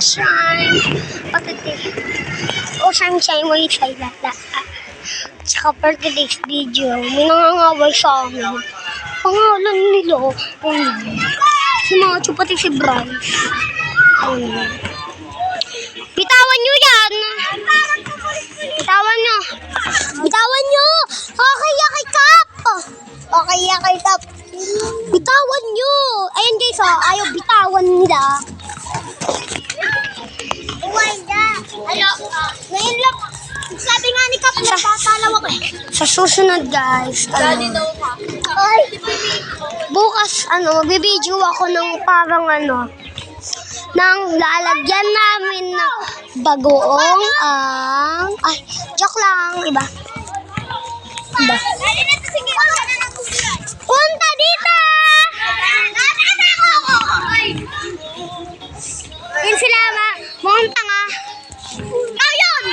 sunshine. Oh, sunshine mo yung lala. Tsaka for today's video, may nangangaway sa amin. Pangalan nila, si Macho pati si Bryce. Bitawan nyo yan! Bitawan nyo! Bitawan nyo! Okay, kay Kap! Okay, kay Kap! Bitawan nyo! Ayan guys, ayaw bitawan nila. Ngayon lang, sabi nga ni Kap, nagtatalaw ako eh. Sa susunod guys, bukas, magbibideo ako ng parang nang lalagyan namin ng bagoong ay, joke lang, iba. Punta dito! Yun sila, mukhang tanga. Ikaw yun!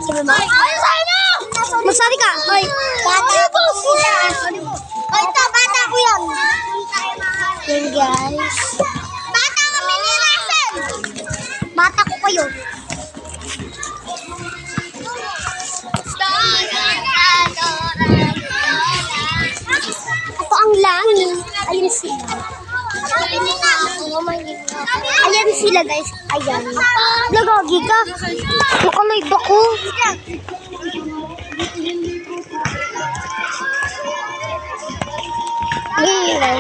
Sabi mo? Ay, sa'yo na! Magsabi ka! Ay, bata ko sila. Ay, ito, bata ko yan. Yun guys. Bata kami ni Russell! Bata ko kayo. Ako ang langit. Ayun sila. Ayan sila guys. Ayan. Nagagi ka. Nakalive ako. Ayan.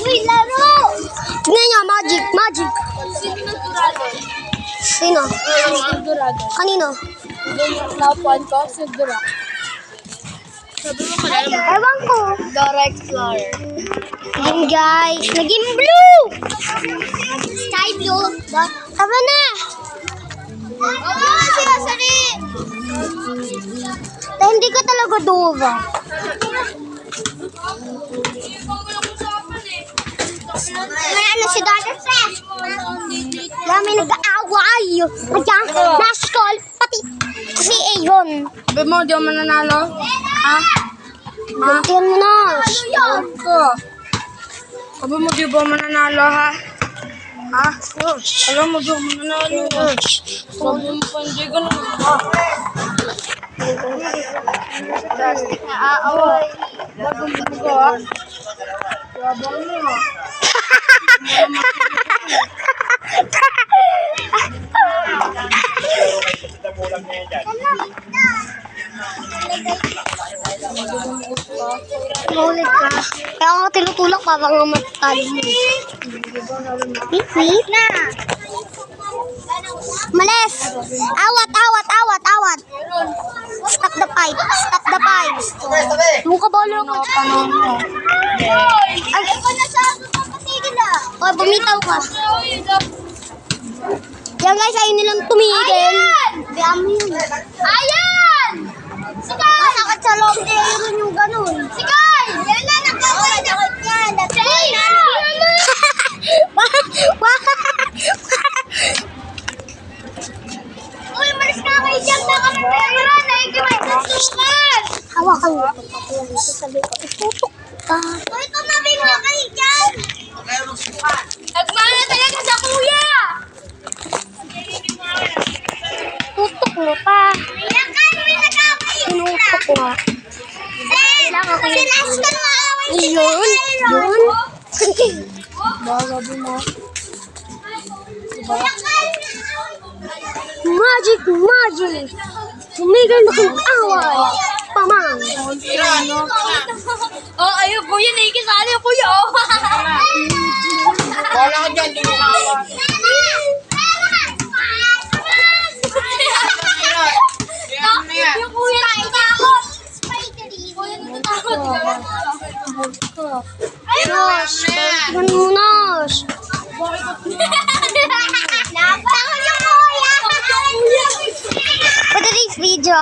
Uy, laro! Tingnan niya, magic, magic. Sino? Kanino? Naupuan ko, siguro. Ewan ko. Dora Explorer. Yun guys, naging blue! Sky blue. Tama na! Siya sari! Hindi ka talaga Dora. May si Dr. Fresh. May nag-aaway. Ayan, na-skull. Pati si Ayon. Sabi mo, di ako mananalo? Ha? Gantihan mo na. Ako. Sabi mo, di ba mananalo, ha? Ha? Alam mo, di ako mananalo. Sabi mo pa, hindi ka naman. Naaaway. Bagong bugo, ha? Labang mo, ha? Mahulit ka. Kaya ako tinutulak para nga matalo mo. Pipit na. Malis! Awat, awat, awat, awat. Stop the pipe. Stop the pipe. Mukha ba lang ako panahon mo? Ay, oy, bumitaw ka. Yan guys, ayun nilang tumigil. Ayan! Sikay! Masakit sa loob niya yung ganun. Sikay! Yan na, nakakit yan. Uy, malis ka kayo dyan. Nakapera, naikimay sa sukat. Hawakan mo. Sabi ko, itutok ka. Uy, tumabi mo kayo dyan. Nagmana talaga sa kuya! Tutok mo pa. Tinutok ko nga. Kailangan ko yun. Yun? Yun? Sabi mo. Magic, magic! Tumigil na kong away! Pamang! Oh, ayun, kuya, nakikisali ako, kuya, oh. Wala ka dyan, di mo kawan. Yung kuya natatakot! Nos! Bakit mo, Nos? Takot yung kuya! For today's video,